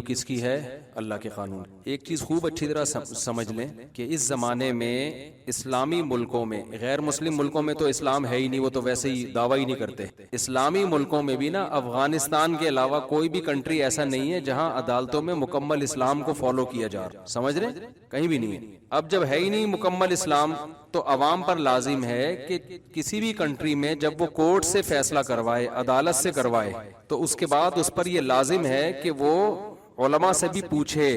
کس کی ہے؟ اللہ کے قانون۔ ایک چیز خوب اچھی طرح سمجھ لیں کہ اس زمانے میں اسلامی ملکوں میں، غیر مسلم ملکوں میں تو اسلام ہے ہی نہیں، وہ تو ویسے ہی دعویٰ ہی نہیں کرتے۔ اسلامی ملکوں میں بھی نا، افغانستان کے علاوہ کوئی بھی کنٹری ایسا نہیں ہے جہاں عدالتوں میں مکمل اسلام کو فالو کیا جا رہا، سمجھ رہے؟ کہیں بھی نہیں ہے۔ اب جب ہے ہی نہیں مکمل اسلام تو عوام پر لازم ہے کہ کسی بھی کنٹری میں جب وہ کورٹ سے فیصلہ کروائے، عدالت سے کروائے، تو اس کے بعد اس پر یہ لازم ہے کہ وہ علماء سے بھی پوچھے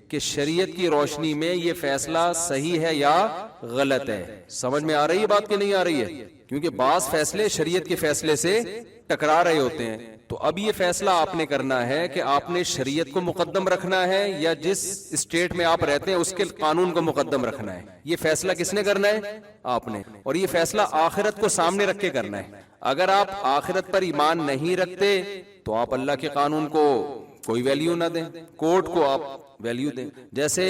کہ شریعت کی روشنی میں یہ فیصلہ صحیح ہے یا غلط ہے۔ سمجھ میں آ رہی ہے بات کہ نہیں آ رہی ہے؟ کیونکہ بعض فیصلے شریعت کے فیصلے سے ٹکرا رہے ہوتے ہیں۔ تو اب یہ فیصلہ آپ نے کرنا ہے کہ آپ نے شریعت کو مقدم رکھنا ہے یا جس اسٹیٹ میں آپ رہتے ہیں اس کے قانون کو مقدم رکھنا ہے۔ یہ فیصلہ کس نے کرنا ہے؟ آپ نے۔ اور یہ فیصلہ آخرت کو سامنے رکھ کے کرنا ہے۔ اگر آپ آخرت پر ایمان نہیں رکھتے تو آپ اللہ کے قانون کو کوئی ویلیو نہ دیں، کورٹ کو آپ ویلیو دیں۔ جیسے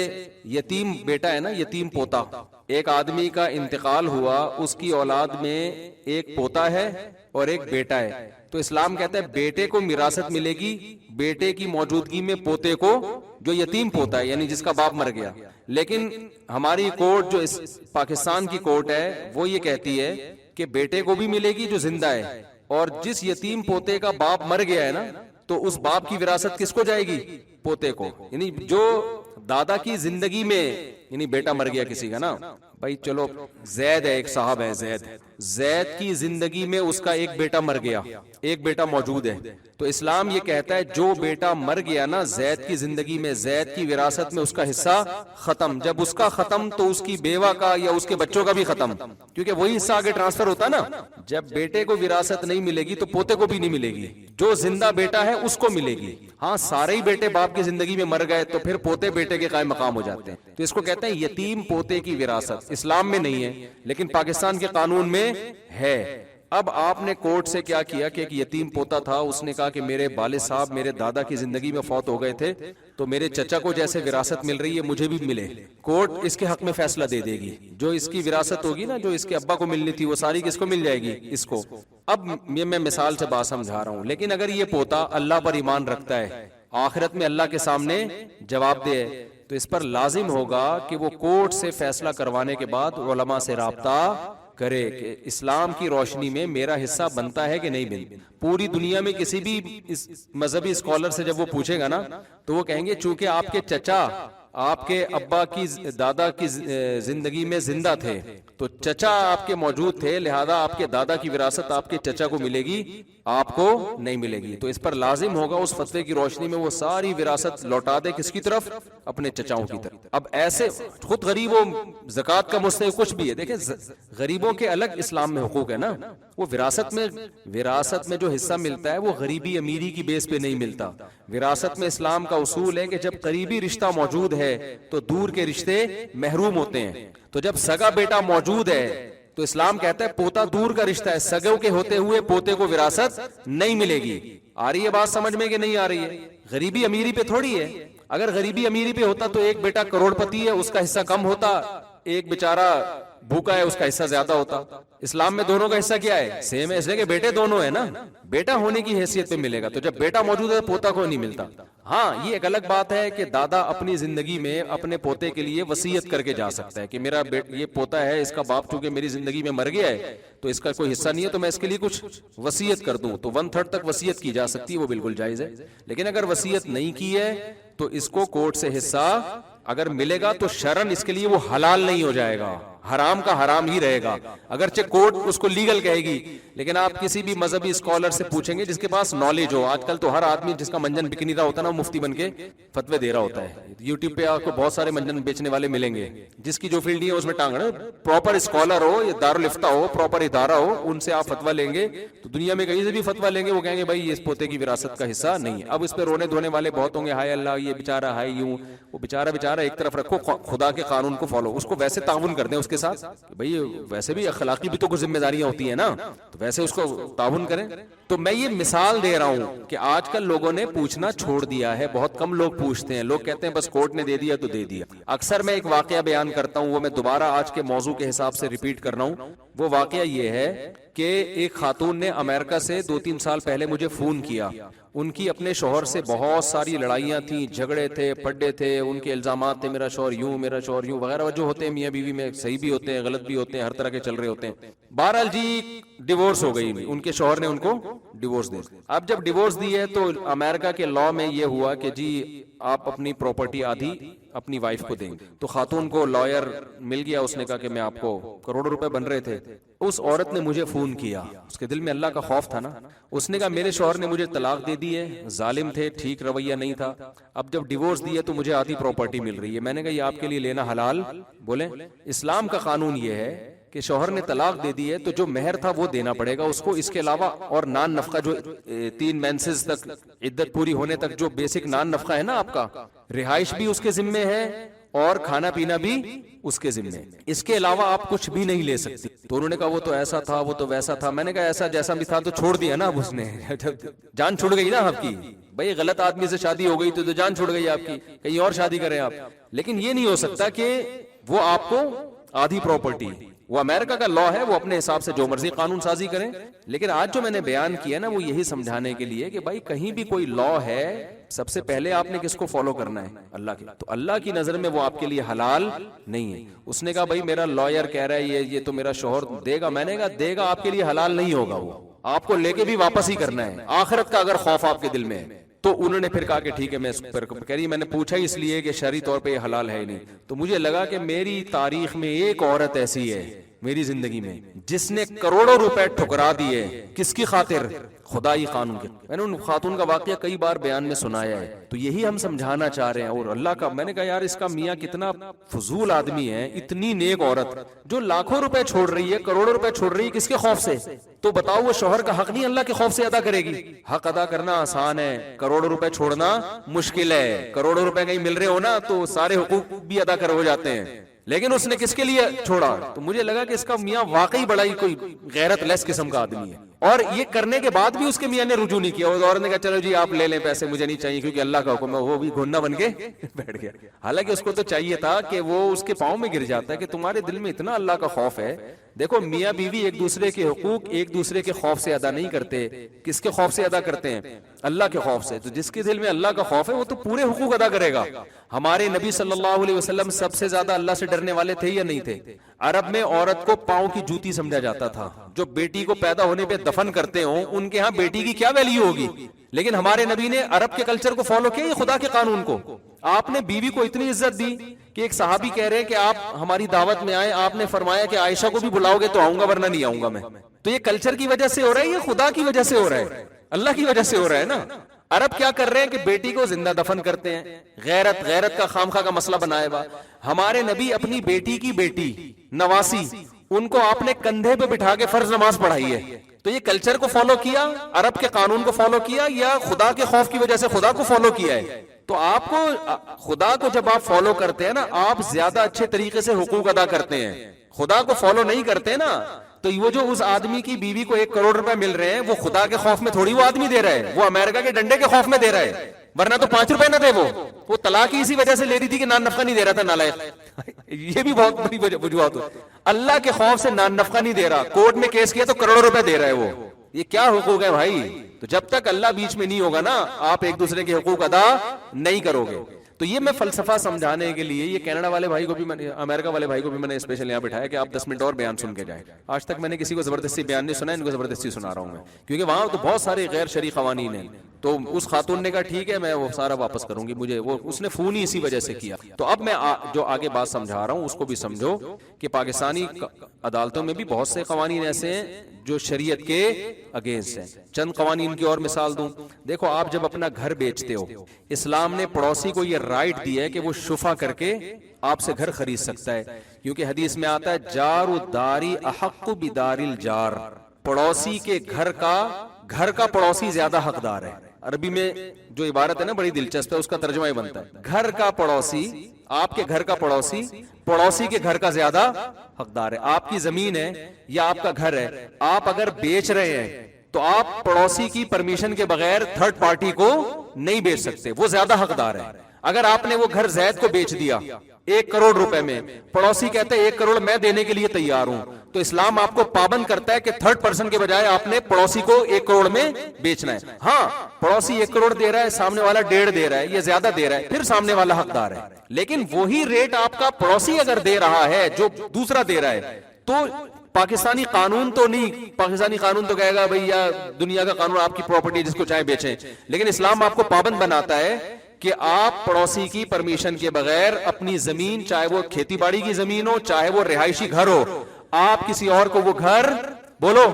یتیم بیٹا ہے نا، یتیم پوتا، ایک آدمی کا انتقال ہوا، اس کی اولاد میں ایک پوتا ہے اور ایک بیٹا ہے، تو اسلام کہتا ہے بیٹے کو میراثت ملے گی بیٹے کی موجودگی میں پوتے کو، جو یتیم پوتا ہے یعنی جس کا باپ مر گیا۔ لیکن ہماری کورٹ جو پاکستان کی کورٹ ہے وہ یہ کہتی ہے کہ بیٹے کو بھی ملے گی جو زندہ ہے، اور جس یتیم پوتے کا باپ مر گیا ہے نا، تو اس باپ کی وراثت کس کو جائے گی؟ پوتے کو۔ یعنی جو دادا کی زندگی میں، یعنی بیٹا مر گیا کسی کا نا، بھائی چلو زید ہے، ایک صاحب ہے زید کی زندگی میں اس کا ایک بیٹا مر گیا، ایک بیٹا موجود ہے، تو اسلام یہ کہتا ہے جو بیٹا مر گیا نا زید کی زندگی میں، زید کی وراثت میں اس کا حصہ ختم۔ جب اس کا ختم تو اس کی بیوہ کا یا اس کے بچوں کا بھی ختم، کیونکہ وہی حصہ آگے ٹرانسفر ہوتا نا۔ جب بیٹے کو وراثت نہیں ملے گی تو پوتے کو بھی نہیں ملے گی، جو زندہ بیٹا ہے اس کو ملے گی۔ ہاں سارے ہی بیٹے باپ کی زندگی میں مر گئے تو پھر پوتے بیٹے کے قائم مقام ہو جاتے ہیں، تو اس کو کہتے ہیں یتیم پوتے کی وراثت۔ اسلام میں نہیں ہے لیکن پاکستان کے قانون میں ہے۔ اب آپ نے کورٹ سے کیا کیا کہ ایک یتیم پوتا تھا، اس نے کہا کہ میرے والد صاحب میرے دادا کی زندگی میں فوت ہو گئے تھے، تو میرے چچا کو جیسے وراثت مل رہی ہے مجھے بھی ملے۔ کورٹ اس کے حق میں فیصلہ دے دے گی، جو اس کی وراثت ہوگی نا، جو اس کے ابا کو ملنی تھی وہ ساری کس کو مل جائے گی؟ اس کو۔ اب یہ میں مثال سے بات سمجھا رہا ہوں، لیکن اگر یہ پوتا اللہ پر ایمان رکھتا ہے، آخرت میں اللہ کے سامنے جواب دے، تو اس پر لازم ہوگا کہ وہ کورٹ سے فیصلہ کروانے کے بعد علماء سے رابطہ کرے کہ اسلام کی روشنی میں میرا حصہ بنتا ہے کہ نہیں بنتا۔ پوری دنیا میں کسی بھی مذہبی اسکالر سے جب وہ پوچھے گا نا تو وہ کہیں گے چونکہ آپ کے چچا آپ کے ابا کی دادا کی زندگی میں زندہ تھے، تو چچا آپ کے موجود تھے، لہذا آپ کے دادا کی وراثت آپ کے چچا کو ملے گی، آپ کو نہیں ملے گی۔ تو اس پر لازم ہوگا اس فتوے کی روشنی میں وہ ساری وراثت لوٹا دے کس کی طرف؟ اپنے چچاؤں کی طرف۔ اب ایسے خود غریب و زکوٰۃ کا مستحق کچھ بھی ہے، دیکھیں غریبوں کے الگ اسلام میں حقوق ہے نا، وہ وراثت میں جو حصہ ملتا ہے وہ غریبی امیری کی بیس پہ نہیں ملتا۔ وراثت میں اسلام کا اصول ہے کہ جب قریبی رشتہ موجود ہے تو دور کے رشتے محروم ہوتے ہیں۔ تو جب سگا بیٹا موجود ہے تو اسلام کہتا ہے پوتا دور کا رشتہ ہے، سگوں کے ہوتے ہوئے پوتے کو وراثت نہیں ملے گی۔ آ رہی ہے بات سمجھ میں کہ نہیں آ رہی ہے؟ غریبی امیری پہ تھوڑی ہے۔ اگر غریبی امیری پہ ہوتا تو ایک بیٹا کروڑ پتی ہے اس کا حصہ کم ہوتا، ایک بیچارہ بھوکا ہے اس کا حصہ زیادہ ہوتا۔ اسلام میں دونوں کا حصہ کیا ہے؟ سیم ہے، اس لیے کہ بیٹے دونوں ہیں نا، بیٹا ہونے کی حیثیت پہ ملے گا۔ تو جب بیٹا موجود ہے پوتا کو نہیں ملتا۔ ہاں یہ ایک الگ بات ہے کہ دادا اپنی زندگی میں اپنے پوتے کے لیے وصیت کر کے جا سکتا ہے کہ میرا یہ پوتا ہے، اس کا باپ چونکہ میری زندگی میں مر گیا ہے تو اس کا کوئی حصہ نہیں ہے، تو میں اس کے لیے کچھ وصیت کر دوں، تو 1/3 تک وصیت کی جا سکتی ہے، وہ بالکل جائز ہے۔ لیکن اگر وصیت نہیں کی ہے تو اس کو کورٹ سے حصہ اگر ملے گا تو شرعن اس کے لیے وہ حلال نہیں ہو جائے گا، حرام کا حرام ہی رہے گا، اگرچہ کورٹ اس کو لیگل کہے گی۔ لیکن آپ کسی بھی مذہبی اسکالر سے پوچھیں گے جس کے پاس نالج ہو، آج کل تو ہر آدمی جس کا منجن بک نہیں رہا ہوتا نا وہ مفتی بن کے فتوے دے رہا ہوتا ہے۔ یوٹیوب پہ آپ کو بہت سارے منجن بیچنے والے ملیں گے، جس کی جو فیلڈ ہے اس میں ٹانگ پراپر اسکالر ہو یا دارالفتہ ہو، پراپر ادارہ ہو، ان سے آپ فتویٰ لیں گے تو دنیا میں کہیں سے بھی فتویٰ لیں گے وہ کہیں گے بھائی اس پوتے کی وراثت کا حصہ نہیں ہے۔ اب اس پہ رونے دھونے والے بہت ہوں گے، ہائے اللہ یہ بیچارہ ہائے یوں، وہ بیچارہ ایک طرف رکھو، خدا کے قانون کو فالو، اس کو ویسے تعاون کر دیں اس کے ساتھ، بھائی ویسے بھی اخلاقی بھی تو کچھ ذمہ داریاں ہوتی ہیں نا، تو ویسے اس کو تعاون کریں. تو میں یہ مثال دے رہا ہوں کہ آج کل لوگوں نے پوچھنا چھوڑ دیا ہے, بہت کم لوگ پوچھتے ہیں. لوگ کہتے ہیں بس کورٹ نے دے دیا تو دے دیا. اکثر میں ایک واقعہ بیان کرتا ہوں, وہ میں دوبارہ آج کے موضوع کے حساب سے ریپیٹ کر رہا ہوں. وہ واقعہ یہ ہے کہ ایک خاتون نے امریکہ سے 2-3 سال پہلے مجھے فون کیا. ان کی اپنے شوہر سے بہت ساری لڑائیاں تھیں, جھگڑے تھے, پڈے تھے, ان کے الزامات تھے میرا شوہر یوں میرا شوہر یوں وغیرہ جو ہوتے ہیں میاں بیوی میں, صحیح بھی ہوتے ہیں غلط بھی ہوتے ہیں, ہر طرح کے چل رہے ہوتے ہیں. بہرحال جی ڈیورس ہو گئی, ان کے شوہر نے ان کو ڈیورس دے. اب جب ڈیورس دی ہے تو امریکہ کے لا میں یہ ہوا کہ جی آپ اپنی پراپرٹی آدھی اپنی وائف کو دیں. تو خاتون کو لائر مل گیا, اس نے کہا کہ میں آپ کو کروڑوں روپے بن رہے تھے. اس عورت نے مجھے فون کیا, اس کے دل میں اللہ کا خوف تھا نا. اس نے کہا میرے شوہر نے مجھے طلاق دے دی ہے, ظالم تھے, ٹھیک رویہ نہیں تھا, اب جب ڈیورس دی ہے تو مجھے آدھی پراپرٹی مل رہی ہے. میں نے کہا یہ آپ کے لیے لینا حلال؟ بولیں اسلام کا قانون یہ ہے کہ شوہر نے طلاق دے دی ہے تو جو مہر تھا وہ دینا پڑے گا اس کو, اس کے علاوہ اور نان نفقہ جو 3 مینسز تک عدت پوری ہونے تک جو بیسک نان نفقہ ہے نا آپ کا, رہائش بھی اس کے ذمے ہے اور کھانا پینا بھی اس کے ذمے, اس کے علاوہ آپ کچھ بھی نہیں لے سکتی. تو انہوں نے کہا وہ تو ایسا تھا, وہ تو ویسا تھا. میں نے کہا ایسا جیسا بھی تھا تو چھوڑ دیا نا اب اس نے, جان چھوڑ گئی نا آپ کی. بھائی غلط آدمی سے شادی ہو گئی تو جان چھوڑ گئی آپ کی, کہیں اور شادی کریں آپ. لیکن یہ نہیں ہو سکتا کہ وہ آپ کو آدھی پراپرٹی, وہ امریکہ کا لا ہے, وہ اپنے حساب سے جو مرضی قانون سازی کریں. لیکن آج جو میں نے بیان کیا نا وہ یہی سمجھانے کے لیے کہ بھائی کہیں بھی کوئی لا ہے, سب سے پہلے آپ نے کس کو فالو کرنا ہے؟ اللہ کی. تو اللہ کی نظر میں وہ آپ کے لیے حلال نہیں ہے. اس نے کہا بھائی میرا لائر کہہ رہا ہے یہ تو میرا شوہر دے گا. میں نے کہا دے گا, آپ کے لیے حلال نہیں ہوگا, وہ آپ کو لے کے بھی واپس ہی کرنا ہے. آخرت کا اگر خوف آپ کے دل میں ہے تو انہوں نے پھر کہا کہ ٹھیک ہے. میں کہہ رہی میں نے پوچھا اس لیے کہ شرعی طور پہ یہ حلال ہے ہی نہیں. تو مجھے لگا کہ میری تاریخ میں ایک عورت ایسی ہے میری زندگی میں جس نے کروڑوں روپے ٹھکرا دیے. کس کی خاطر؟ خدائی قانون کے. میں نے ان خاتون کا واقعہ کئی بار بیان میں سنایا ہے. تو یہی ہم سمجھانا چاہ رہے ہیں. اور اللہ کا, میں نے کہا یار اس کا میاں کتنا فضول آدمی ہے, اتنی نیک عورت جو لاکھوں روپے چھوڑ رہی ہے, کروڑوں روپے چھوڑ رہی ہے, کس کے خوف سے؟ تو بتاؤ وہ شوہر کا حق نہیں اللہ کے خوف سے ادا کرے گی؟ حق ادا کرنا آسان ہے, کروڑوں روپے چھوڑنا مشکل ہے. کروڑوں روپے کہیں مل رہے ہو نا تو سارے حقوق بھی ادا کر ہو جاتے ہیں. لیکن اس نے کس کے لیے چھوڑا؟ تو مجھے لگا کہ اس کا میاں واقعی بڑا ہی کوئی غیرت لیس قسم کا آدمی ہے. اور یہ کرنے کے بعد بھی اس کے میاں نے رجوع نہیں کیا. اور نے کہا چلو جی آپ لے لیں پیسے, مجھے نہیں چاہیے کیونکہ اللہ کا حکم ہے. وہ بھی گھننا بن کے بیٹھ گیا. حالانکہ اس کو تو چاہیے تھا کہ وہ اس کے پاؤں میں گر جاتا ہے کہ تمہارے دل میں اتنا اللہ کا خوف ہے. دیکھو میاں بیوی ایک دوسرے کے حقوق ایک دوسرے کے خوف سے ادا نہیں کرتے. کس کے خوف سے ادا کرتے ہیں؟ اللہ کے خوف سے. تو جس کے دل میں اللہ کا خوف ہے وہ تو پورے حقوق ادا کرے گا. ہمارے نبی صلی اللہ علیہ وسلم سب سے زیادہ اللہ سے ڈرنے والے تھے یا نہیں تھے؟ عرب میں عورت کو پاؤں کی جوتی سمجھا جاتا تھا. جو بیٹی کو پیدا ہونے پہ دفن کرتے ہوں ان کے ہاں بیٹی کی کیا ویلیو ہوگی. لیکن ہمارے نبی نے عرب کے کلچر کو فالو کیا, خدا کے قانون کو. آپ نے بیوی کو اتنی عزت دی کہ ایک صحابی کہہ رہے ہیں کہ آپ ہماری دعوت میں آئے, آپ نے فرمایا کہ عائشہ کو بھی بلاؤ گے تو آؤں گا ورنہ نہیں آؤں گا میں. تو یہ کلچر کی وجہ سے ہو رہا ہے, یہ خدا کی وجہ سے ہو رہا ہے, اللہ کی وجہ سے ہو رہا ہے نا. عرب کیا کر رہے ہیں کہ بیٹی کو زندہ دفن کرتے ہیں. غیرت کا خامخواہ کا مسئلہ بنایا ہوا. ہمارے نبی اپنی بیٹی کی بیٹی نواسی ان کو آپ نے کندھے پہ بٹھا کے فرض نماز پڑھائی ہے. تو یہ کلچر کو فالو کیا, عرب کے قانون کو فالو کیا, یا خدا کے خوف کی وجہ سے خدا کو فالو کیا ہے؟ تو آپ کو خدا کو جب آپ فالو کرتے ہیں نا آپ زیادہ اچھے طریقے سے حقوق ادا کرتے ہیں. خدا کو فالو نہیں کرتے نا تو وہ جو اس آدمی کی بیوی کو 1 کروڑ روپے مل رہے ہیں وہ خدا کے خوف میں تھوڑی وہ آدمی دے رہا ہے, وہ امریکہ کے ڈنڈے کے خوف میں دے رہا ہے. ورنہ تو 5 روپے نہ دے. وہ طلاق ہی اسی وجہ سے لے رہی تھی کہ نان نفقہ نہیں دے رہا تھا نالائق. یہ بھی بہت بڑی وجوہات. اللہ کے خوف سے نان نفقہ نہیں دے رہا, کورٹ میں کیس کیا تو کروڑوں روپے دے رہا ہے. وہ یہ کیا حقوق ہے بھائی؟ تو جب تک اللہ بیچ میں نہیں ہوگا نا آپ ایک دوسرے کے حقوق ادا نہیں کرو گے. تو یہ میں فلسفہ سمجھانے کے لیے یہ کینیڈا والے بھائی کو بھی امریکہ والے بھائی کو بھی میں نے اسپیشل یہاں بٹھایا کہ آپ 10 منٹ اور بیان سن کے جائیں. آج تک میں نے کسی کو زبردستی بیان نہیں سنا, ان کو زبردستی سنا رہا ہوں میں, کیونکہ وہاں تو بہت سارے غیر شرعی قوانین ہیں. تو اس خاتون نے کہا ٹھیک ہے میں وہ سارا واپس کروں گی, مجھے وہ اس نے فون ہی اسی وجہ سے کیا. تو اب میں جو آگے بات سمجھا رہا ہوں اس کو بھی سمجھو کہ پاکستانی عدالتوں میں بھی بہت سے قوانین ایسے ہیں جو شریعت کے اگینسٹ ہیں. چند قوانین کی اور مثال دوں. دیکھو آپ جب اپنا گھر بیچتے ہو اسلام نے پڑوسی کو یہ رائٹ دیا ہے کہ وہ شفا کر کے آپ سے گھر خرید سکتا ہے, کیونکہ حدیث میں آتا ہے جار الداری احق بدار الجار, پڑوسی کے گھر کا پڑوسی زیادہ حقدار ہے. عربی میں جو عبارت ہے نا بڑی دلچسپ ہے, اس کا ترجمہ ہی بنتا ہے گھر کا پڑوسی آپ کے گھر کا پڑوسی پڑوسی کے گھر کا زیادہ حقدار ہے. آپ کی زمین ہے یا آپ کا گھر ہے, آپ اگر بیچ رہے ہیں تو آپ پڑوسی کی پرمیشن کے بغیر تھرڈ پارٹی کو نہیں بیچ سکتے, وہ زیادہ حقدار ہے. اگر آپ نے وہ گھر زید کو بیچ دیا 1 کروڑ روپے میں, پڑوسی کہتے ہیں 1 کروڑ میں دینے کے لیے تیار ہوں, تو اسلام آپ کو پابند کرتا ہے کہ تھرڈ پرسن کے بجائے آپ نے پڑوسی کو 1 کروڑ میں بیچنا ہے. ہاں پڑوسی 1 کروڑ دے رہا ہے, سامنے والا 1.5 دے رہا ہے, یہ زیادہ دے رہا ہے, پھر سامنے والا حقدار ہے. لیکن وہی ریٹ آپ کا پڑوسی اگر دے رہا ہے جو دوسرا دے رہا ہے, تو پاکستانی قانون تو نہیں, پاکستانی قانون تو کہے گا بھئی یا دنیا کا قانون آپ کی پراپرٹی جس کو چاہے بیچیں, لیکن اسلام آپ کو پابند بناتا ہے کہ آپ پڑوسی کی پرمیشن کے بغیر اپنی زمین, چاہے وہ کھیتی باڑی کی زمین ہو چاہے وہ رہائشی گھر ہو, آپ کسی اور کو وہ گھر بولو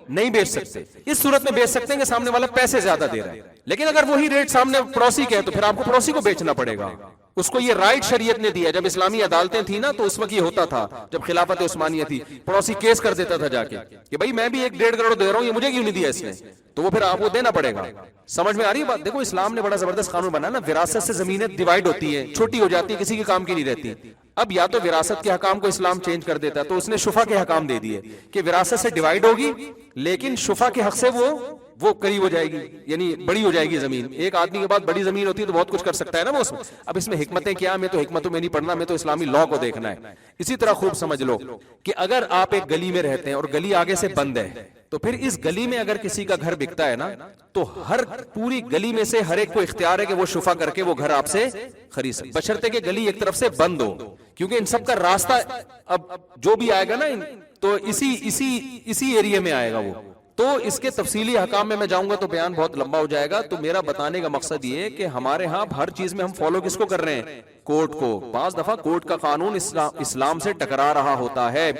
نہیں بیچ سکتے. اس صورت میں بیچ سکتے ہیں کہ سامنے والا پیسے زیادہ دے رہا ہے, لیکن اگر وہی ریٹ سامنے پڑوسی کے ہے تو پھر آپ کو پڑوسی کو بیچنا پڑے گا. اس کو یہ رائٹ شریعت نے دیا. جب اسلامی عدالتیں تھیں نا تو اس وقت یہ ہوتا تھا, جب خلافت عثمانیہ تھی, پڑوسی کیس کر دیتا تھا جا کے کہ بھائی میں بھی 1.5 کروڑ دے رہا ہوں, یہ مجھے کیوں نہیں دیا اس نے, تو وہ پھر آپ کو دینا پڑے گا. سمجھ میں آ رہی ہے بات؟ دیکھو اسلام نے بڑا زبردست قانون بنا نا, وراثت سے زمینیں ڈیوائیڈ ہوتی ہیں, چھوٹی ہو جاتی ہیں, کسی کے کام کی نہیں رہتی. اب یا تو وراثت کے حکام کو اسلام چینج کر دیتا ہے, تو اس نے شفا کے حکام دے دیے کہ وراثت سے ڈیوائیڈ ہوگی لیکن شفا کے حق سے وہ قریب ہو جائے گی, یعنی بڑی ہو جائے گی زمین. ایک آدمی کے بعد بڑی زمین ہوتی ہے تو بہت کچھ کر سکتا ہے نا وہ اس میں. اب اس میں حکمتیں کیا, میں تو حکمتوں میں نہیں پڑھنا, میں تو اسلامی لا کو دیکھنا ہے. اسی طرح خوب سمجھ لو کہ اگر آپ ایک گلی میں رہتے ہیں اور گلی آگے سے بند ہے, تو پھر اس گلی میں اگر کسی کا گھر بکتا ہے نا, تو ہر پوری گلی میں سے ہر ایک کو اختیار ہے کہ وہ شفا کر کے وہ گھر آپ سے خرید سکے, بشرطے کہ گلی ایک طرف سے بند ہو, کیونکہ ان سب کا راستہ اب جو بھی آئے گا نا تو اسی ایریا میں آئے گا وہ. تو اس کے تفصیلی حکام میں جاؤں گا تو بیان بہت لمبا ہو جائے گا. تو میرا بتانے کا مقصد یہ ہے کہ ہمارے ہاں ہر چیز میں ہم فالو کس کو کر رہے ہیں, کورٹ کو. بعض دفعہ کورٹ کا قانون اسلام سے ٹکرا رہا ہوتا ہے.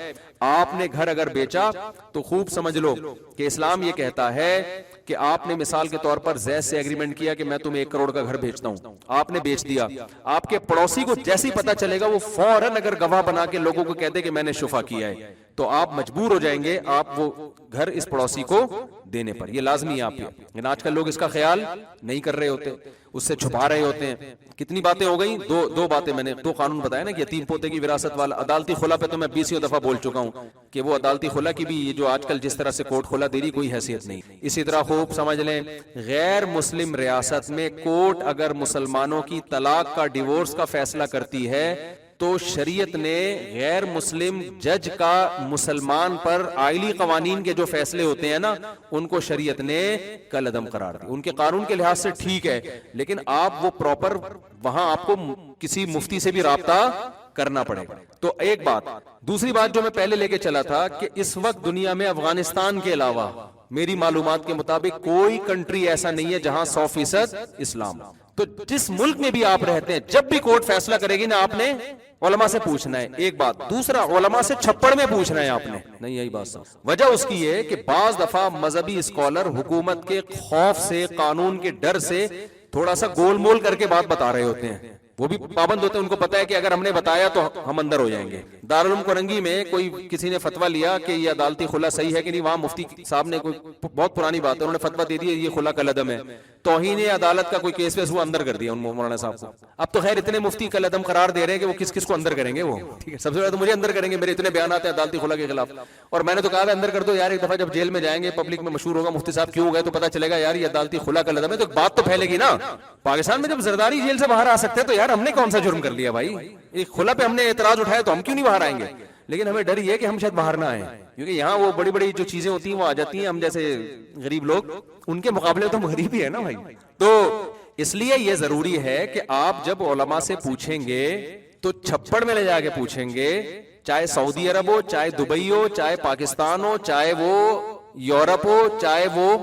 آپ نے گھر اگر بیچا تو خوب سمجھ لو کہ اسلام یہ کہتا ہے کہ آپ نے مثال کے طور پر زید سے ایگریمنٹ کیا کہ میں تمہیں 1 کروڑ کا گھر بیچتا ہوں, آپ نے بیچ دیا. آپ کے پڑوسی کو جیسے ہی پتا چلے گا وہ فوراً اگر گواہ بنا کے لوگوں کو کہتے کہ میں نے شفا کیا ہے, تو آپ مجبور ہو جائیں گے آپ وہ گھر اس پڑوسی کو دینے پر. یہ لازمی ہے آپ کے. لیکن آج کل لوگ اس کا خیال نہیں کر رہے ہوتے, اس سے چھپا رہے ہوتے ہیں. کتنی باتیں ہو گئی, دو باتیں میں نے, 2 قانون بتایا نا کہ یتیم پوتے کی وراثت والا. عدالتی خلا پہ تو میں 20 دفعہ بول چکا ہوں کہ وہ عدالتی خلا کی بھی یہ جو آج کل جس طرح سے کورٹ خلا دے رہی کوئی حیثیت نہیں. اسی طرح خوب سمجھ لیں, غیر مسلم ریاست میں کورٹ اگر مسلمانوں کی طلاق کا, ڈیورس کا فیصلہ کرتی ہے تو شریعت نے غیر مسلم جج کا مسلمان پر آئلی قوانین کے جو فیصلے ہوتے ہیں نا ان کو شریعت نے کل عدم قرار دیا. ان کے قانون کے لحاظ سے ٹھیک ہے, لیکن آپ وہ پراپر وہاں آپ کو کسی مفتی سے بھی رابطہ کرنا پڑے گا. تو ایک بات. دوسری بات جو میں پہلے لے کے چلا تھا کہ اس وقت دنیا میں افغانستان کے علاوہ میری معلومات کے مطابق کوئی کنٹری ایسا نہیں ہے جہاں 100% اسلام. تو جس ملک میں بھی آپ رہتے ہیں, جب بھی کورٹ فیصلہ کرے گی نا آپ نے علماء سے پوچھنا ہے. ایک بات. دوسرا, علماء سے چھپڑ میں پوچھنا ہے آپ نے. نہیں یہی بات سب. وجہ اس کی یہ کہ بعض دفعہ مذہبی اسکالر حکومت کے خوف سے, قانون کے ڈر سے تھوڑا سا گول مول کر کے بات بتا رہے ہوتے ہیں. وہ بھی پابند ہوتے ہیں, ان کو پتا ہے کہ اگر ہم نے بتایا تو ہم اندر ہو جائیں گے. دارالعلوم کرنگی میں کوئی کسی نے فتویٰ لیا کہ یہ عدالتی خلا صحیح ہے کہ نہیں, وہاں مفتی صاحب نے, کوئی بہت پرانی بات ہے, انہوں نے فتویٰ دے دیا یہ خلا کالعدم ہے. توہین عدالت کا کوئی کیس ویس وہ اندر کر دیا ان مولانا صاحب کو. اب تو خیر اتنے مفتی کالعدم قرار دے رہے ہیں کہ وہ کس کو اندر کریں گے. وہ ٹھیک ہے, سب سے پہلے تو مجھے اندر کریں گے, میرے اتنے بیانات ہیں عدالتی خلا کے خلاف. اور میں نے تو کہا تھا اندر کر دو یار, ایک دفعہ جب جیل میں جائیں گے پبلک میں مشہور ہوگا مفتی صاحب کیوں گئے, تو پتا چلے گا یار یہ عدالتی خلا کالعدم ہے, تو بات تو پھیلے گی نا. پاکستان میں جب زرداری جیل سے باہر آ سکتے ہیں تو یار ہم نے کون سا جرم کر لیا بھائی. ایک خلا پہ ہم نے اعتراض اٹھایا تو ہم کیوں نہیں باہر آئیں گے. لیکن ہمیں ڈر یہ ہے کہ ہم شاید باہر نہ آئیں, کیونکہ یہاں وہ بڑی بڑی جو چیزیں ہوتی ہیں وہ آ جاتی ہیں. ہم جیسے غریب لوگ, ان کے مقابلے تو ہم غریب ہی ہے نا بھائی. تو اس لیے یہ ضروری ہے کہ آپ جب علماء سے پوچھیں گے تو چھپڑ میں لے جا کے پوچھیں گے, چاہے سعودی عرب ہو, چاہے دبئی ہو, چاہے پاکستان ہو, چاہے وہ یورپ ہو, چاہے وہ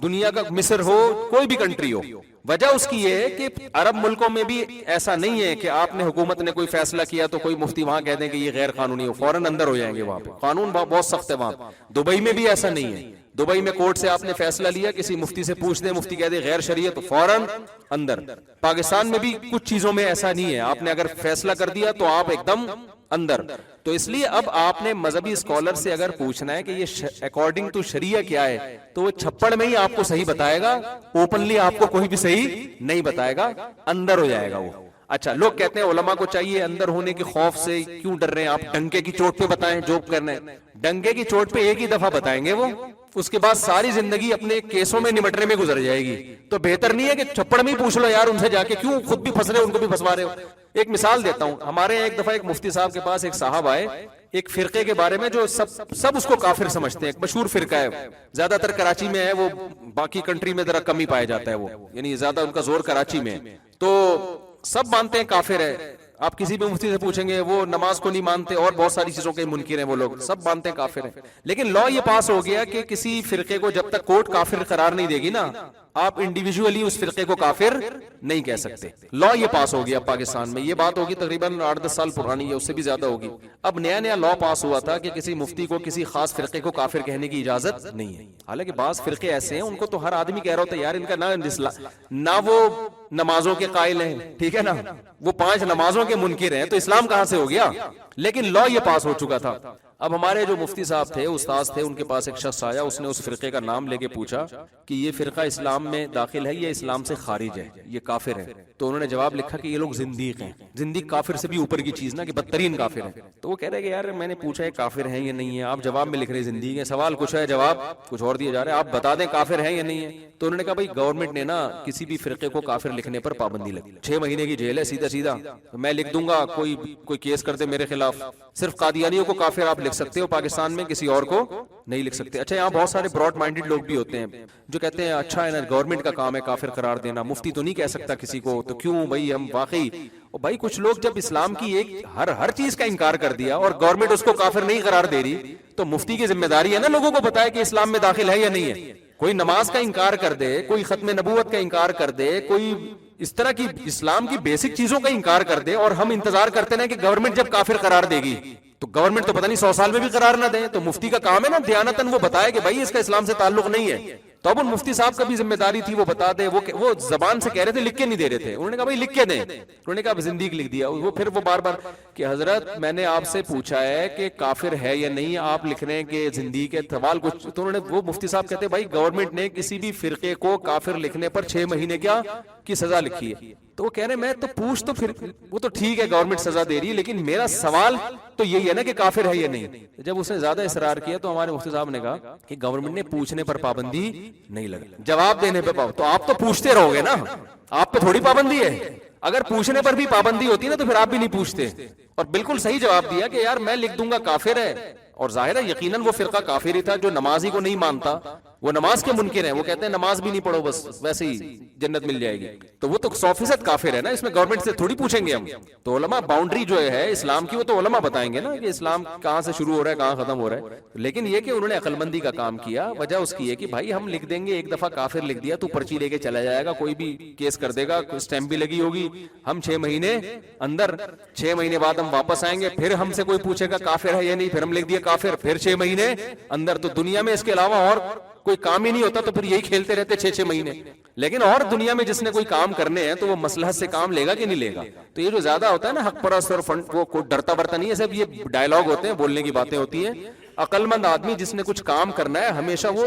دنیا کا مصر ہو, کوئی بھی کنٹری ہو. وجہ اس کی یہ ہے کہ عرب ملکوں میں بھی ایسا نہیں ہے کہ آپ نے حکومت نے کوئی فیصلہ کیا تو کوئی مفتی وہاں کہہ دیں کہ یہ غیر قانونی ہو, فوراً اندر ہو جائیں گے. وہاں پہ قانون بہت سخت ہے. وہاں دبئی میں بھی ایسا نہیں ہے. دبئی میں کورٹ سے آپ نے فیصلہ لیا, کسی مفتی سے پوچھ دیں, مفتی کہہ دے غیر شریعت, تو فوراً اندر. پاکستان میں بھی کچھ چیزوں میں ایسا نہیں ہے, آپ نے اگر فیصلہ کر دیا تو آپ ایک دم اندر. تو اس لیے اب آپ نے مذہبی اسکالر سے اگر پوچھنا ہے کہ یہ اکارڈنگ ٹو شریعہ کیا ہے, تو وہ چھپڑ میں ہی آپ کو صحیح بتائے گا, اوپنلی آپ کو کوئی بھی صحیح نہیں بتائے گا, اندر ہو جائے گا وہ. اچھا لوگ کہتے ہیں علماء کو چاہیے اندر ہونے کے خوف سے کیوں ڈر رہے ہیں آپ، ڈنکے کی چوٹ پہ بتائیں جو کرنا ہے. ڈنکے کی چوٹ پہ ایک ہی دفعہ بتائیں گے وہ، اس کے بعد ساری زندگی اپنے کیسوں میں نمٹنے میں گزر جائے گی. تو بہتر نہیں ہے کہ چھپڑ میں ہی پوچھ لو یار ان سے جا کے، کیوں خود بھی پھنس رہے ہو ان کو بھی پھنسوا رہے ہو. ایک مثال دیتا ہوں، ہمارے ایک دفعہ ایک مفتی صاحب کے پاس ایک صاحب آئے ایک فرقے کے بارے میں جو سب اس کو کافر سمجھتے ہیں، ایک مشہور فرقہ ہے، زیادہ تر کراچی میں ہے وہ، باقی کنٹری میں ذرا کم ہی پایا جاتا ہے وہ، یعنی زیادہ ان کا زور کراچی میں ہے. تو سب مانتے ہیں کافر ہے، آپ کسی بھی مفتی سے پوچھیں گے وہ نماز کو نہیں مانتے اور بہت ساری چیزوں کے منکر ہیں، وہ لوگ سب مانتے ہیں کافر ہیں. لیکن لا یہ پاس ہو گیا کہ کسی فرقے کو جب تک کورٹ کافر قرار نہیں دے گی نا، آپ انڈیویجولی اس فرقے کو کافر نہیں کہہ سکتے. لا یہ پاس ہو گیا پاکستان میں، یہ بات ہوگی تقریباً 8-10 سال پرانی ہے، اس سے بھی زیادہ ہوگی. اب نیا نیا لا پاس ہوا تھا کہ کسی مفتی کو کسی خاص فرقے کو کافر کہنے کی اجازت نہیں ہے. حالانکہ بعض فرقے ایسے ہیں ان کو تو ہر آدمی کہہ رہا ہوتا ہے یار ان کا نہ وہ نمازوں کے قائل ہیں، ٹھیک ہے نا، وہ 5 نمازوں کے منکر ہیں، تو اسلام کہاں سے ہو گیا. لیکن لا یہ پاس ہو چکا تھا. اب ہمارے جو مفتی صاحب تھے، استاذ تھے، ان کے پاس ایک شخص آیا، اس نے اس فرقے کا نام لے کے پوچھا کہ یہ فرقہ اسلام میں داخل ہے یا اسلام سے خارج ہے، یہ کافر ہے. تو انہوں نے جواب لکھا کہ یہ لوگ زندیق ہیں. زندیق کافر سے بھی اوپر کی چیز نا، کہ بدترین کافر ہیں. تو وہ کہہ رہے کہ یار میں نے پوچھا ہے کافر ہیں یا نہیں ہے، آپ جواب میں لکھ رہے زندیق ہیں، سوال کچھ ہے جواب کچھ اور دیا جا رہا ہے، آپ بتا دیں کافر ہیں یا نہیں ہے. تو انہوں نے کہا بھائی گورنمنٹ نے نا کسی بھی فرقے کو کافر لکھنے پر پابندی لگی، 6 مہینے کی جیل ہے سیدھا. میں لکھ دوں گا، کوئی کیس کر دے میرے خلاف، صرف قادیانیوں کو کافر آپ لکھ سکتے ہو پاکستان میں، کسی اور کو نہیں لکھ سکتے. اچھا یہاں بہت سارے براڈ مائنڈڈ لوگ بھی ہوتے ہیں جو کہتے ہیں اچھا ہے نا گورنمنٹ کا کام ہے کافر قرار دینا، مفتی تو نہیں کہہ سکتا کسی کو، تو کیوں بھائی ہم واقعی. اور بھائی کچھ لوگ جب اسلام کی ایک ہر چیز کا انکار کر دیا اور گورنمنٹ اس کو کافر نہیں قرار دے رہی، تو مفتی کی ذمہ داری ہے نا لوگوں کو بتائے کہ اسلام میں داخل ہے یا نہیں ہے. کوئی نماز کا انکار کر دے، کوئی ختم نبوت کا انکار کر دے، کوئی اس طرح کی اسلام کی بیسک چیزوں کا انکار کر دے، اور ہم انتظار کرتے ہیں کہ گورنمنٹ جب کافر قرار دے گی، تو گورنمنٹ تو پتہ نہیں 100 سال میں بھی قرار نہ دے. تو مفتی کا کام ہے نا دیانتاً وہ بتائے کہ بھائی اس کا اسلام سے تعلق نہیں ہے. تو اب ان مفتی صاحب کا بھی ذمہ داری تھی وہ بتا دے. وہ زبان سے کہہ رہے تھے، لکھ کے نہیں دے رہے تھے. انہوں نے کہا بھائی لکھ کے دیں. انہوں نے کہا زندیق لکھ دیا. پھر وہ بار بار کہ حضرت میں نے آپ سے پوچھا ہے کہ کافر ہے یا نہیں، آپ لکھ رہے ہیں کہ زندیق ہے، سوال کچھ. تو انہوں نے وہ مفتی صاحب کہتے بھائی گورنمنٹ نے کسی بھی فرقے کو کافر لکھنے پر 6 مہینے کی سزا لکھی ہے. تو وہ کہہ رہے میں تو پوچھ تو پھر وہ تو ٹھیک ہے گورنمنٹ سزا دے رہی ہے، لیکن میرا سوال تو یہی ہے نا کہ کافر ہے یا نہیں. جب اس نے زیادہ اصرار کیا تو ہمارے مفتی صاحب نے کہا کہ گورنمنٹ نے پوچھنے پر پابندی نہیں لگی، جواب دینے پہ پابندی. تو آپ تو پوچھتے رہو گے نا، آپ پہ تھوڑی پابندی ہے. اگر پوچھنے پر بھی پابندی ہوتی نا تو پھر آپ بھی نہیں پوچھتے. اور بالکل صحیح جواب دیا کہ یار میں لکھ دوں گا کافر ہے. اور ظاہر ہے یقیناً وہ فرقہ کافر ہی تھا جو نماز ہی کو نہیں مانتا، وہ نماز کے منکر ہیں، وہ کہتے ہیں نماز بھی نہیں پڑھو بس ویسے ہی جنت مل جائے گی. تو وہ تو 100% کافر ہے نا، اس میں گورنمنٹ سے تھوڑی پوچھیں گے ہم. تو علماء باؤنڈری جو ہے اسلام کی وہ تو علماء بتائیں گے نا کہ اسلام کہاں سے شروع ہو رہا ہے کہاں ختم ہو رہا ہے. لیکن یہ کہ انہوں نے عقل مندی کا کام کیا. وجہ اس کی ہے کہ بھائی ہم لکھ دیں گے، ایک دفعہ کافر لکھ دیا تو پرچی لے کے چلا جائے گا، کوئی بھی کیس کر دے گا، اسٹیمپ بھی لگی ہوگی، ہم 6 مہینے اندر، 6 مہینے بعد ہم واپس آئیں گے، پھر ہم سے کوئی پوچھے گا کافر ہے یا نہیں، پھر ہم لکھ دیا کافر، پھر 6 مہینے اندر. تو دنیا میں اس کے علاوہ اور کوئی کام ہی نہیں ہوتا، تو پھر یہی کھیلتے رہتے 6 مہینے. لیکن اور دنیا میں جس نے کوئی کام کرنے ہیں تو وہ مصلحت سے کام لے گا کہ نہیں لے گا. تو یہ جو زیادہ ہوتا ہے نا حق پرست اور فنڈ، وہ کوئی ڈرتا برتا نہیں ہے، سب یہ ڈائلاگ ہوتے ہیں، بولنے کی باتیں ہوتی ہیں. عقل مند آدمی جس نے کچھ کام کرنا ہے ہمیشہ وہ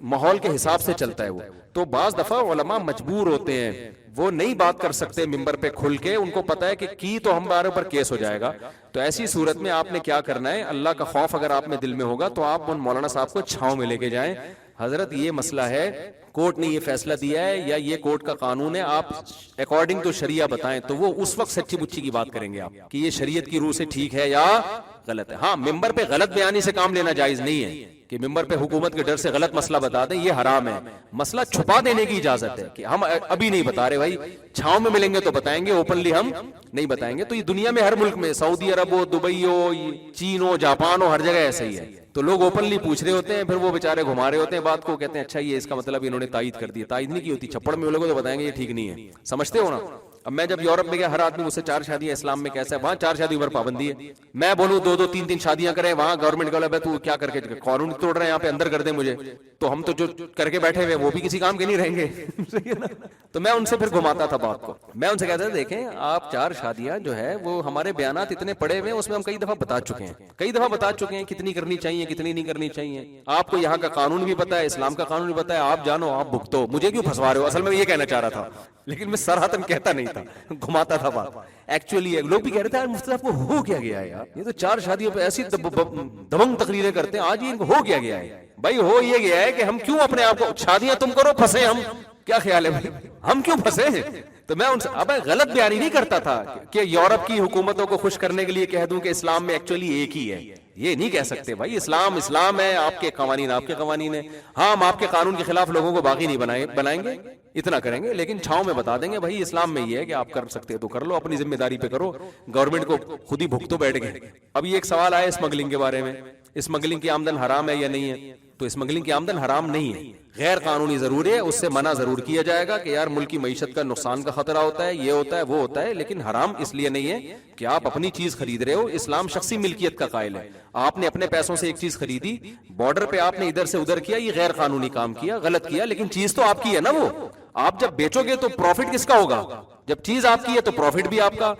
ماحول کے حساب سے چلتا ہے. وہ تو بعض دفعہ علماء مجبور ہوتے ہیں، وہ نہیں بات کر سکتے ممبر پہ کھل کے، ان کو پتا ہے کہ کی تو ہمارے اوپر کیس ہو جائے گا. تو ایسی صورت میں آپ نے کیا کرنا ہے، اللہ کا خوف اگر آپ میں دل میں ہوگا تو آپ ان مولانا صاحب کو چھاؤں میں لے کے جائیں. حضرت یہ مسئلہ ہے، کورٹ نے یہ فیصلہ دیا ہے یا یہ کورٹ کا قانون ہے، آپ اکارڈنگ ٹو شریعہ بتائیں. تو وہ اس وقت سچی بچی کی بات کریں گے آپ کہ یہ شریعت کی روح سے ٹھیک ہے یا غلط ہے. ہاں ممبر پہ غلط بیانی سے کام لینا جائز نہیں ہے کہ ممبر پہ حکومت کے ڈر سے غلط مسئلہ بتا دیں، یہ حرام ہے. مسئلہ چھپا دینے کی اجازت ہے کہ ہم ابھی نہیں بتا رہے بھائی، چھاؤں میں ملیں گے تو بتائیں گے، اوپنلی ہم نہیں بتائیں گے. تو یہ دنیا میں ہر ملک میں، سعودی عرب ہو، دبئی ہو، چین ہو، جاپان ہو، ہر جگہ ایسا ہی ہے. تو لوگ اوپنلی پوچھ رہے ہوتے ہیں، پھر وہ بیچارے گھما رہے ہوتے ہیں بات کو، کہتے ہیں اچھا یہ اس کا مطلب انہوں نے تائید کر دی. تائید نہیں کی ہوتی، چھپڑ میں لوگوں تو بتائیں گے یہ ٹھیک نہیں ہے. سمجھتے ہو نا. اب میں جب یورپ میں گیا، ہر آدمی مجھ سے 4 شادیاں اسلام میں کیسا ہے، وہاں 4 شادی پر پابندی ہے. میں بولوں 2-2 3-3 شادیاں کریں، وہاں گورنمنٹ کا تو کیا کر کے قانون توڑ رہے ہیں، یہاں پہ اندر کر دیں مجھے. تو ہم تو جو کر کے بیٹھے ہوئے وہ بھی کسی کام کے نہیں رہیں گے. تو میں ان سے پھر گھماتا تھا بات کو. میں ان سے کہتا تھا دیکھیں آپ 4 شادیاں جو ہے وہ ہمارے بیانات اتنے پڑے ہوئے ہیں، اس میں ہم کئی دفعہ بتا چکے ہیں کتنی کرنی چاہیے کتنی نہیں کرنی چاہیے. آپ کو یہاں کا قانون بھی پتا ہے، اسلام کا قانون بھی پتا ہے، آپ جانو آپ بھگتو، مجھے کیوں پھنسوا رہے ہو. اصل میں یہ کہنا چاہ رہا تھا. لیکن میں سراہتن کہتا نہیں تھا, گھماتا تھا بات. ایکچولی لوگ بھی کہہ رہے تھے مفتی صاحب کو ہو کیا گیا ہے یار, یہ تو 4 شادیوں پہ ایسی دبنگ تقریریں کرتے ہیں, آج یہ ان کو ہو کیا گیا ہے. بھائی ہو یہ گیا ہے کہ ہم کیوں اپنے آپ کو, شادیاں تم کرو پھنسے ہم, کیا خیال ہے بھائی, ہم کیوں پھنسے ہیں؟ تو میں ان سے اب غلط بیانی نہیں کرتا تھا کہ یورپ کی حکومتوں کو خوش کرنے کے لیے کہہ دوں کہ اسلام میں ایکچولی ایک ہی ہے, یہ نہیں کہہ سکتے بھائی. اسلام اسلام ہے, آپ کے قوانین آپ کے قوانین ہیں. ہاں ہم آپ کے قانون کے خلاف لوگوں کو باغی نہیں بنائیں گے, اتنا کریں گے, لیکن چھاؤں میں بتا دیں گے بھائی اسلام میں یہ ہے کہ آپ کر سکتے تو کر لو, اپنی ذمہ داری پہ کرو, گورنمنٹ کو خود ہی بھگتو بیٹھ گئے. اب یہ ایک سوال آیا اسمگلنگ کے بارے میں, اسمگلنگ کی آمدن حرام ہے یا نہیں ہے؟ تو اسمگلنگ کی آمدن حرام نہیں ہے, غیر قانونی ضرور ہے, اس سے منع ضرور کیا جائے گا کہ یار ملک کی معیشت کا نقصان کا خطرہ ہوتا ہے, یہ ہوتا ہے وہ ہوتا ہے, لیکن حرام اس لیے نہیں ہے کہ آپ اپنی چیز خرید رہے ہو. اسلام شخصی ملکیت کا قائل ہے, آپ نے اپنے پیسوں سے ایک چیز خریدی, بارڈر پہ آپ نے ادھر سے ادھر کیا, یہ غیر قانونی کام کیا, غلط کیا, لیکن چیز تو آپ کی ہے نا. وہ آپ جب بیچو گے تو پروفٹ کس کا ہوگا؟ جب چیز آپ کی ہے تو پروفٹ بھی آپ کا.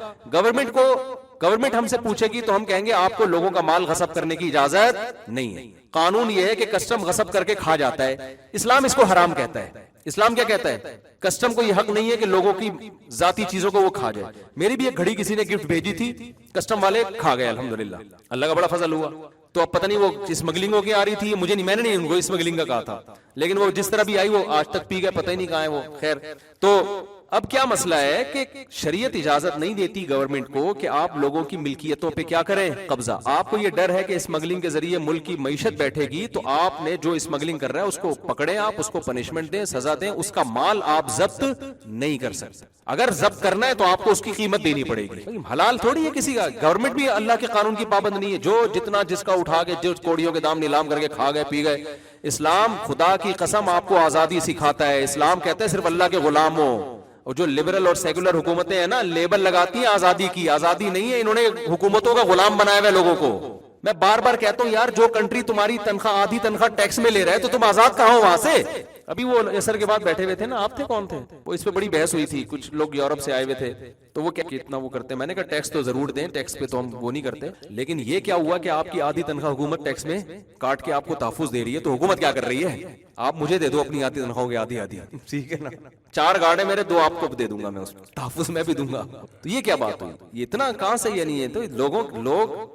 گورنمنٹ ہم سے پوچھے گی تو ہم کہیں گے آپ کو لوگوں کا مال غصب کرنے کی اجازت نہیں ہے. قانون یہ ہے کہ کسٹم غصب کر کے کھا جاتا ہے, اسلام اس کو حرام کہتا ہے. اسلام کیا کہتا ہے؟ کسٹم کو یہ حق نہیں ہے کہ لوگوں کی ذاتی چیزوں کو وہ کھا جائے. میری بھی ایک گھڑی کسی نے گفٹ بھیجی تھی, کسٹم والے کھا گئے, الحمدللہ اللہ کا بڑا فضل ہوا. تو اب پتہ نہیں وہ اسمگلنگ ہو کے آ رہی تھی, مجھے نہیں, میں نے نہیں ان کو اسمگلنگ کا کہا تھا, لیکن وہ جس طرح بھی آئی وہ آج تک پی گئے, پتہ ہی نہیں کہاں ہے وہ. خیر, تو اب کیا مسئلہ ہے کہ شریعت اجازت نہیں دیتی گورنمنٹ کو کہ آپ لوگوں کی ملکیتوں پہ کیا کریں, قبضہ. آپ کو یہ ڈر ہے کہ اسمگلنگ کے ذریعے ملک کی معیشت بیٹھے گی, تو آپ نے جو اسمگلنگ کر رہا ہے اس کو پکڑیں, آپ اس کو پنشمنٹ دیں, سزا دیں, اس کا مال آپ ضبط نہیں کر سکتے. اگر ضبط کرنا ہے تو آپ کو اس کی قیمت دینی پڑے گی. حلال تھوڑی ہے کسی کا, گورنمنٹ بھی اللہ کے قانون کی پابند نہیں ہے. جو جتنا جس کا اٹھا کے جو کوڑیوں کے دام نیلام کر کے کھا گئے پی گئے. اسلام خدا کی قسم آپ کو آزادی سکھاتا ہے. اسلام کہتا ہے صرف اللہ کے غلام ہو. اور جو لبرل اور سیکولر حکومتیں ہیں نا, لیبل لگاتی ہیں آزادی کی, آزادی نہیں ہے, انہوں نے حکومتوں کا غلام بنایا ہوا ہے لوگوں کو. میں بار بار کہتا ہوں یار, جو کنٹری تمہاری تنخواہ آدھی تنخواہ ٹیکس میں لے رہا ہے تو تم آزاد کہاں ہو وہاں سے؟ ابھی وہ اثر کے بعد بیٹھے ہوئے تھے نا, آپ تھے کون تھے, وہ اس پہ بڑی بحث ہوئی تھی, کچھ لوگ یورپ سے آئے ہوئے تھے, تو وہ کیا کتنا وہ کرتے ہیں. میں نے کہا ٹیکس تو ضرور دیں, ٹیکس پہ تو ہم وہ نہیں کرتے, لیکن یہ کیا ہوا کہ آپ کی آدھی تنخواہ حکومت ٹیکس میں کاٹ کے آپ کو تحفظ دے رہی ہے, تو حکومت کیا کر رہی ہے؟ آپ مجھے دے دو اپنی آدھی تنخواہ کی آدھی, ٹھیک ہے نا, 4 گاڑے میرے 2 آپ کو دے دوں گا, میں اس تحفظ میں بھی دوں گا. تو یہ کیا بات ہوئی, یہ اتنا کہاں سے یہ نہیں ہے. تو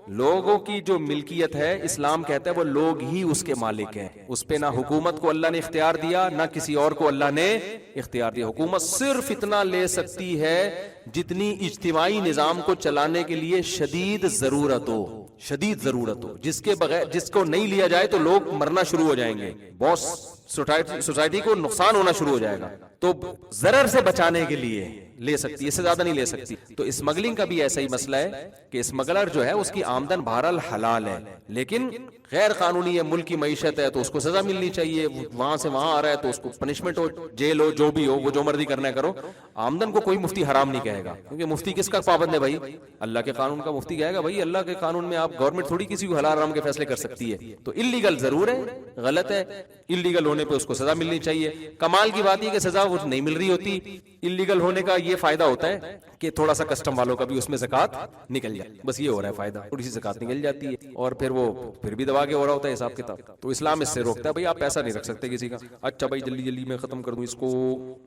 لوگوں کی جو ملکیت ہے, اسلام کہتا ہے وہ لوگ ہی اس کے مالک ہیں. اس پہ نہ حکومت کو اللہ نے اختیار دیا, نہ کسی اور کو اللہ نے اختیار دیا. حکومت صرف اتنا لے سکتی ہے جتنی اجتماعی نظام کو چلانے کے لیے شدید ضرورت ہو, جس کے بغیر, جس کو نہیں لیا جائے تو لوگ مرنا شروع ہو جائیں گے, بہت سوسائٹی کو نقصان ہونا شروع ہو جائے گا. تو ضرر سے بچانے کے لیے لے سکتی, اس سے زیادہ نہیں لے سکتی. تو اسمگلنگ کا بھی ایسا ہی مسئلہ ہے کہ اسمگلر جو ہے اس کی آمدن بہرحال حلال ہے, لیکن غیر قانونی ہے, ملک کی معیشت ہے, تو اس کو سزا ملنی چاہیے. وہاں سے وہاں آ رہا ہے تو اس کو پنشمنٹ ہو, جیل ہو, جو بھی ہو, وہ جو مرضی کرنا ہے کرو. آمدن کو کوئی مفتی حرام نہیں کہے گا, کیونکہ مفتی کس کا پابند ہے بھائی؟ اللہ کے قانون کا. مفتی کہے گا بھائی اللہ کے قانون میں, آپ گورنمنٹ تھوڑی کسی کو حلال حرام کے فیصلے کر سکتی ہے. تو اللیگل ضرور ہے, غلط ہے, اللیگل ہونے پہ اس کو سزا ملنی چاہیے. کمال کی بات یہ کہ سزا کچھ نہیں مل رہی ہوتی. اللیگل ہونے کا یہ فائدہ ہوتا ہے کہ تھوڑا سا کسٹم والوں کا بھی اس میں زکات نکل جائے, بس یہ ہو رہا ہے فائدہ, تھوڑی سی زکات نکل جاتی ہے, اور پھر وہ پھر بھی دبا کے ہو رہا ہوتا ہے حساب کتاب. تو اسلام اس سے روکتا ہے بھائی آپ پیسہ نہیں رکھ سکتے کسی کا. اچھا بھائی جلدی میں ختم کر دوں اس کو.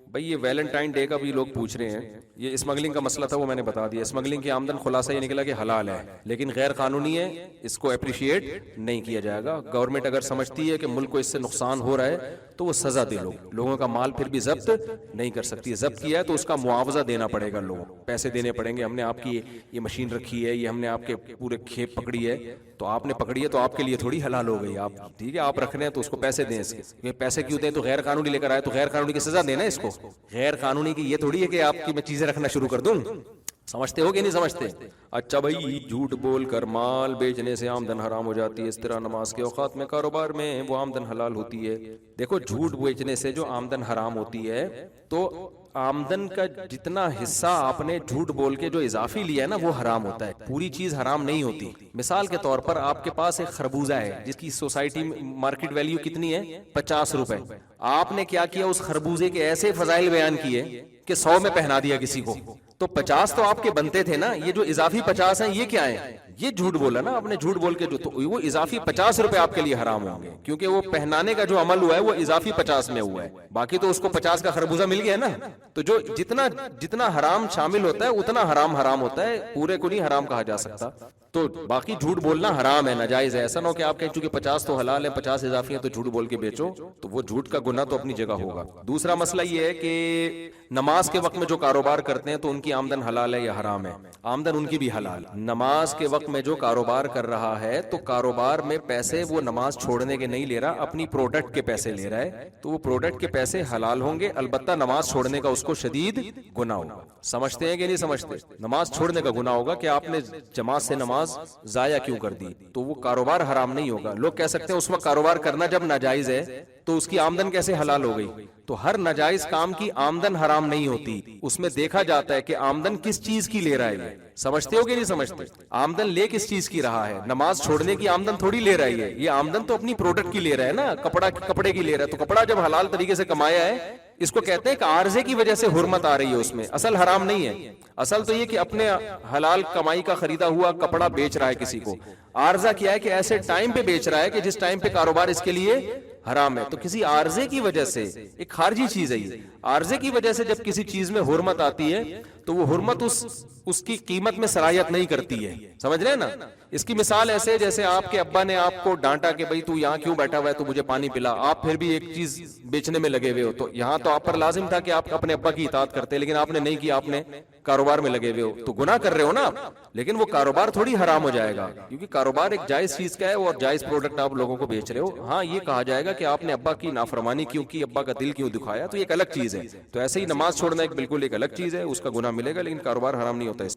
بھائی یہ ویلنٹائن ڈے کا بھی لوگ پوچھ رہے ہیں, یہ اسمگلنگ کا مسئلہ تھا, وہ میں نے بتا دیا. اسمگلنگ کی آمدن خلاصہ یہ نکلا کہ حلال ہے, لیکن غیر قانونی ہے, اس کو اپریشیٹ نہیں کیا جائے گا. گورنمنٹ اگر سمجھتی ہے کہ ملک کو اس سے نقصان ہو رہا ہے تو وہ سزا دے. لوگوں کا مال پھر بھی ضبط نہیں کر سکتی. ضبط کیا ہے تو اس کا معاوضہ دینا پڑے گا, لوگوں پیسے دینے پڑیں گے. ہم نے آپ کی یہ مشین رکھی ہے, یہ ہم نے آپ کے پورے کھیپ پکڑی ہے, تو آپ نے پکڑی ہے تو آپ کے لیے تھوڑی حلال ہو گئی. آپ ٹھیک ہے, آپ رکھ رہے ہیں تو اس کو پیسے دیں. اس کے پیسے کیوں دیں؟ تو غیر قانونی لے کر آئے تو غیر قانونی کی سزا دینا. اس کو غیر قانونی کی یہ تھوڑی ہے کہ آپ کی میں چیزیں رکھنا شروع کر دوں. سمجھتے ہو کہ نہیں سمجھتے؟ اچھا بھائی, جھوٹ بول کر مال بیچنے سے آمدن حرام ہو جاتی ہے, اس طرح نماز کے اوقات میں کاروبار میں وہ آمدن حلال ہوتی ہے. دیکھو, جھوٹ بیچنے سے جو آمدن حرام ہوتی ہے, تو آمدن کا جتنا حصہ آپ نے جھوٹ بول کے جو اضافی لیا ہے نا, وہ حرام ہوتا ہے. پوری چیز حرام نہیں ہوتی. مثال کے طور پر آپ کے پاس ایک خربوزہ ہے جس کی سوسائٹی میں مارکیٹ ویلیو کتنی ہے؟ 50 روپے. آپ نے کیا کیا, اس خربوزے کے ایسے فضائل بیان کیے کہ 100 میں پہنا دیا کسی کو. تو 50 تو آپ کے بنتے تھے نا, یہ جو اضافی 50 ہیں یہ کیا ہیں؟ یہ جھوٹ بولا نا آپ نے, جھوٹ بول کے جو, تو وہ اضافی 50 روپے آپ کے لیے حرام ہوں گے, کیونکہ وہ پہنانے کا جو عمل ہوا ہے وہ اضافی 50 میں ہوا ہے, باقی تو اس کو 50 کا خربوزہ مل گیا نا. تو جو جتنا حرام شامل ہوتا ہے اتنا حرام ہوتا ہے, پورے کو نہیں حرام کہا جا سکتا. تو باقی جھوٹ بولنا حرام ہے, ناجائز ہے. ایسا نہ ہو کہ آپ کہیں چونکہ 50 تو حلال ہے 50 اضافی ہیں تو جھوٹ بول کے بیچو, تو وہ جھوٹ کا گناہ تو اپنی جگہ ہوگا. دوسرا مسئلہ یہ ہے کہ نماز کے وقت میں جو کاروبار کرتے ہیں تو ان کی آمدن حلال ہے یا حرام ہے؟ آمدن ان کی بھی حلال. نماز کے وقت میں جو کاروبار کر رہا ہے تو کاروبار میں پیسے وہ نماز چھوڑنے کے نہیں لے رہا, اپنی پروڈکٹ کے پیسے لے رہا ہے, تو وہ پروڈکٹ کے پیسے حلال ہوں گے. البتہ نماز چھوڑنے کا اس کو شدید گناہ ہوگا. سمجھتے ہیں کہ نہیں سمجھتے؟ نماز چھوڑنے کا گناہ ہوگا کہ آپ نے جماعت سے نماز ضائع کیوں کر دی, تو وہ کاروبار حرام نہیں ہوگا. لوگ کہہ سکتے ہیں اس وقت کاروبار کرنا جب ناجائز ہے تو اس کی آمدن کیسے حلال ہو گئی؟ تو ہر ناجائز کام کی آمدن حرام نہیں ہوتی, اس میں دیکھا جاتا ہے کہ آمدن کس چیز کی لے رہا ہے. یہ سمجھتے ہو کہ نہیں سمجھتے؟ آمدن لے کس چیز کی رہا ہے؟ نماز چھوڑنے کی آمدن تھوڑی لے رہا ہے, یہ آمدن تو اپنی پروڈکٹ کی لے رہا ہے نا, کپڑے کی لے رہا ہے. تو کپڑا جب حلال طریقے سے کمایا ہے, اس کو کہتے ہیں کہ عارضے کی وجہ سے حرمت آ رہی ہے اس میں, اصل حرام نہیں ہے. اصل تو یہ کہ اپنے حلال کمائی کا خریدا ہوا کپڑا بیچ رہا ہے کسی کو. عارضہ کیا ہے کہ ایسے ٹائم پہ بیچ رہا ہے کہ جس ٹائم پہ کاروبار اس کے لیے حرام ہے. تو کسی عارضے کی وجہ سے, ایک خارجی چیز ہے یہ, عارضے کی وجہ سے جب کسی چیز میں حرمت آتی ہے تو وہ حرمت اس کی قیمت میں صلاحیت نہیں کرتی ہے. سمجھ رہے ہیں نا؟ اس کی مثال ایسے جیسے آپ کے ابا نے آپ کو ڈانٹا کہ بھائی تو یہاں کیوں بیٹھا ہوا ہے, تو مجھے پانی پلا. آپ پھر بھی ایک چیز بیچنے میں لگے ہوئے ہو, تو یہاں تو آپ پر لازم تھا کہ آپ اپنے ابا کی اطاعت کرتے, لیکن آپ نے نہیں کی, آپ نے کاروبار میں لگے ہوئے ہو, تو گناہ کر رہے ہو نا آپ. لیکن وہ کاروبار تھوڑی حرام ہو جائے گا, کیونکہ کاروبار ایک جائز چیز کا ہے اور جائز پروڈکٹ آپ لوگوں کو بیچ رہے ہو. ہاں یہ کہا جائے گا کہ آپ نے ابا کی نافرمانی کیوں کی, ابا کا دل کیوں دکھایا, تو یہ ایک الگ چیز ہے. تو ایسے ہی نماز چھوڑنا ایک بالکل ایک الگ چیز ہے, اس کا گناہ ملے گا, لیکن کاروبار حرام نہیں ہوتا اس